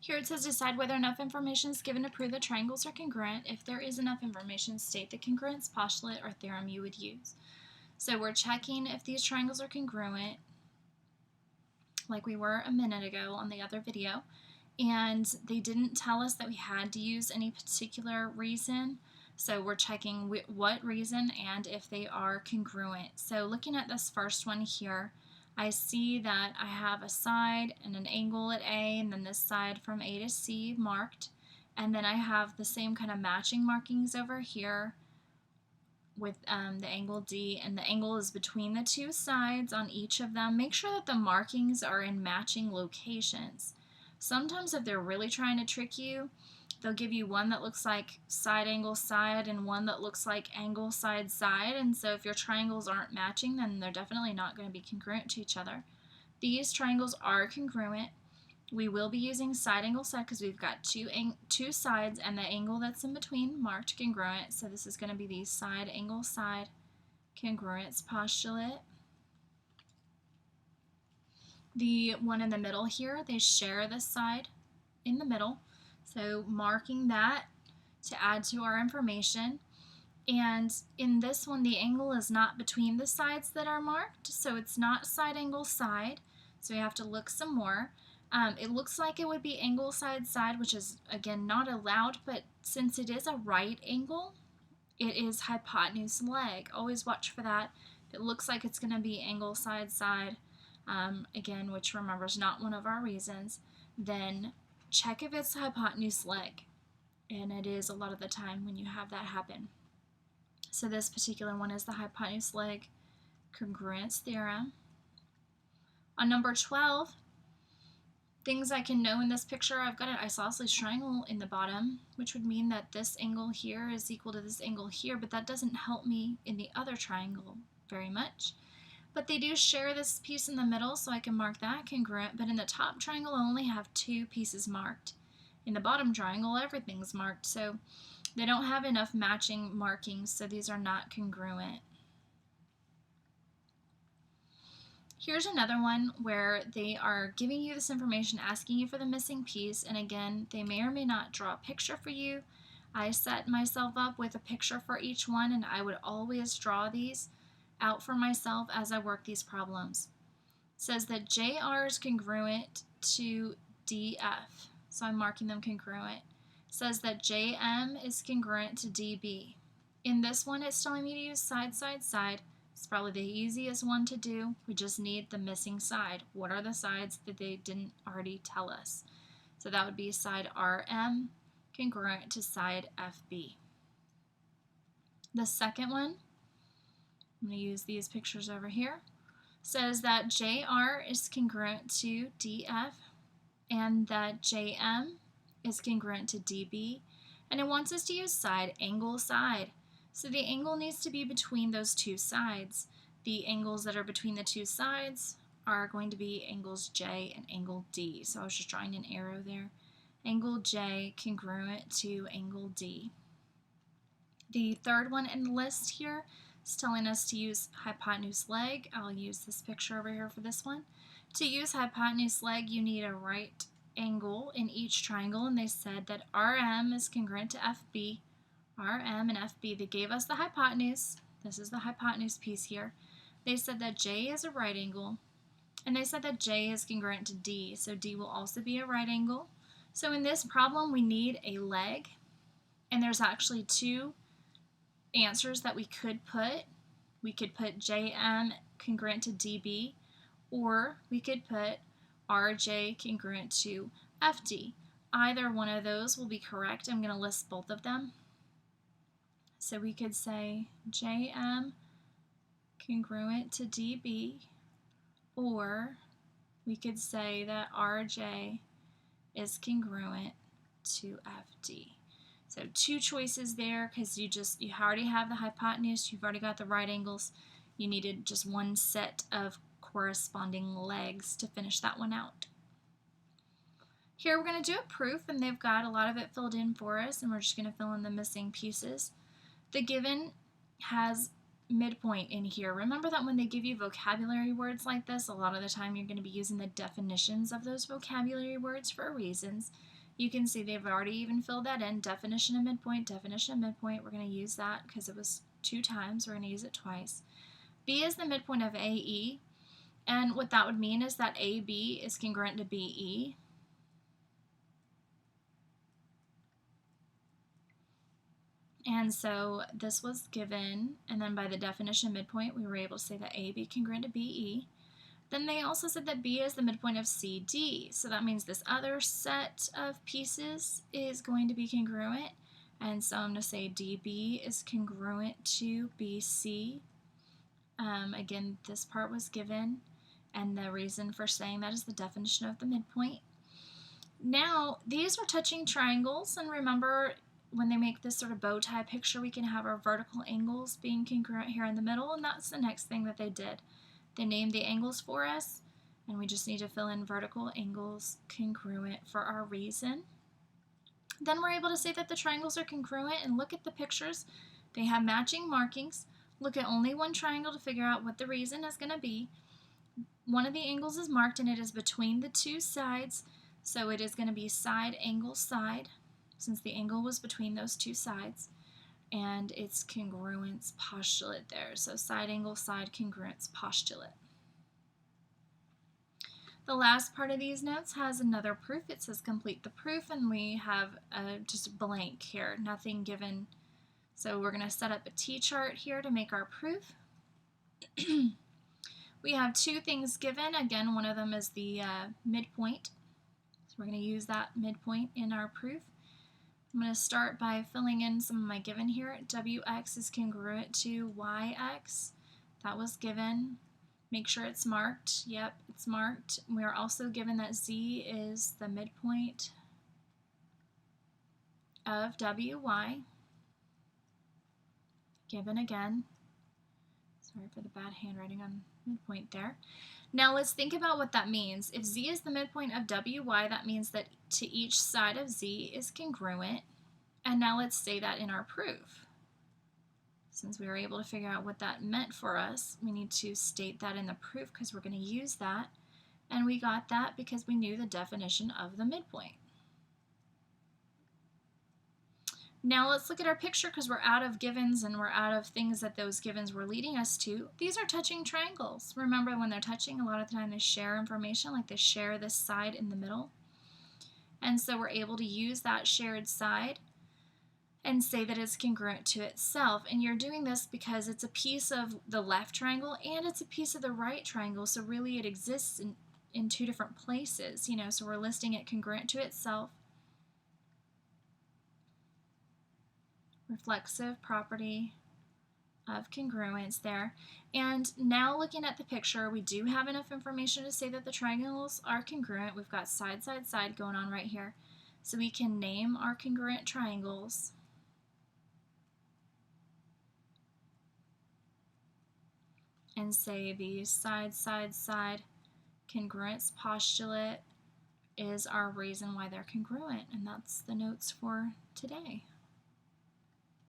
Here it says decide whether enough information is given to prove that triangles are congruent. If there is enough information, state the congruence postulate or theorem you would use. So we're checking if these triangles are congruent, like we were a minute ago on the other video, and they didn't tell us that we had to use any particular reason. So we're checking what reason and if they are congruent. So looking at this first one here, I see that I have a side and an angle at A, and then this side from A to C marked. And then I have the same kind of matching markings over here with the angle D, and the angle is between the two sides on each of them. Make sure that the markings are in matching locations. Sometimes if they're really trying to trick you, they'll give you one that looks like side angle side and one that looks like angle side side, and so if your triangles aren't matching, then they're definitely not going to be congruent to each other. These triangles are congruent. We will be using side angle side because we've got two sides and the angle that's in between marked congruent, so this is going to be the side angle side congruence postulate. The one in the middle here, they share this side in the middle. So marking that to add to our information. And in this one, the angle is not between the sides that are marked, so it's not side angle side. So we have to look some more. It looks like it would be angle side side, which is again not allowed, but since it is a right angle, it is hypotenuse leg. Always watch for that. It looks like it's going to be angle side side, again, which remember is not one of our reasons, then check if it's hypotenuse leg, and it is a lot of the time when you have that happen. So this particular one is the hypotenuse leg congruence theorem. On number 12, things I can know in this picture, I've got an isosceles triangle in the bottom, which would mean that this angle here is equal to this angle here, but that doesn't help me in the other triangle very much. But they do share this piece in the middle, so I can mark that congruent, but in the top triangle I only have two pieces marked. In the bottom triangle everything's marked, so they don't have enough matching markings, so these are not congruent. Here's another one where they are giving you this information, asking you for the missing piece, and again, they may or may not draw a picture for you. I set myself up with a picture for each one, and I would always draw these out for myself as I work these problems. It says that JR is congruent to DF, so I'm marking them congruent. It says that JM is congruent to DB. In this one, it's telling me to use side, side, side. It's probably the easiest one to do. We just need the missing side. What are the sides that they didn't already tell us? So that would be side RM congruent to side FB. The second one, I'm going to use these pictures over here, says that JR is congruent to DF and that JM is congruent to DB, and it wants us to use side angle side. So the angle needs to be between those two sides. The angles that are between the two sides are going to be angles J and angle D. So I was just drawing an arrow there. Angle J congruent to angle D. The third one in the list here is telling us to use hypotenuse leg. I'll use this picture over here for this one. To use hypotenuse leg, you need a right angle in each triangle, and they said that RM is congruent to FB. RM and FB, they gave us the hypotenuse. This is the hypotenuse piece here. They said that J is a right angle, and they said that J is congruent to D, so D will also be a right angle. So in this problem, we need a leg, and there's actually two answers that we could put. We could put JM congruent to DB, or we could put RJ congruent to FD. Either one of those will be correct. I'm going to list both of them. So we could say JM congruent to DB, or we could say that RJ is congruent to FD. So two choices there because you already have the hypotenuse, you've already got the right angles. You needed just one set of corresponding legs to finish that one out. Here we're going to do a proof, and they've got a lot of it filled in for us, and we're just going to fill in the missing pieces. The given has midpoint in here. Remember that when they give you vocabulary words like this, a lot of the time you're going to be using the definitions of those vocabulary words for reasons. You can see they've already even filled that in. Definition of midpoint, definition of midpoint. We're going to use that because it was 2 times. We're going to use it twice. B is the midpoint of AE. And what that would mean is that AB is congruent to BE. And so this was given, and then by the definition of midpoint, we were able to say that AB congruent to BE. Then they also said that B is the midpoint of CD. So that means this other set of pieces is going to be congruent. And so I'm going to say DB is congruent to BC. Again, this part was given, and the reason for saying that is the definition of the midpoint. Now, these are touching triangles, and remember, when they make this sort of bow tie picture, we can have our vertical angles being congruent here in the middle, and that's the next thing that they did. They named the angles for us, and we just need to fill in vertical angles congruent for our reason. Then we're able to say that the triangles are congruent, and look at the pictures. They have matching markings. Look at only one triangle to figure out what the reason is going to be. One of the angles is marked, and it is between the 2 sides, so it is going to be side, angle, side, since the angle was between those 2 sides, and it's congruence postulate there. So side, angle, side, congruence postulate. The last part of these notes has another proof. It says complete the proof, and we have just blank here, nothing given. So we're going to set up a T-chart here to make our proof. We have 2 things given. Again, one of them is the midpoint. So we're going to use that midpoint in our proof. I'm going to start by filling in some of my given here. WX is congruent to YX. That was given. Make sure it's marked. Yep, it's marked. We are also given that Z is the midpoint of WY. Given again. Sorry for the bad handwriting on midpoint there. Now let's think about what that means. If Z is the midpoint of WY, that means that to each side of Z is congruent. And now let's say that in our proof. Since we were able to figure out what that meant for us, we need to state that in the proof because we're going to use that. And we got that because we knew the definition of the midpoint. Now let's look at our picture because we're out of givens and we're out of things that those givens were leading us to. These are touching triangles. Remember, when they're touching, a lot of the time they share information, like they share this side in the middle. And so we're able to use that shared side and say that it's congruent to itself. And you're doing this because it's a piece of the left triangle and it's a piece of the right triangle. So really it exists in 2 different places, so we're listing it congruent to itself. Reflexive property of congruence there. And now looking at the picture, we do have enough information to say that the triangles are congruent. We've got side, side, side going on right here. So we can name our congruent triangles. And say the side, side, side congruence postulate is our reason why they're congruent. And that's the notes for today.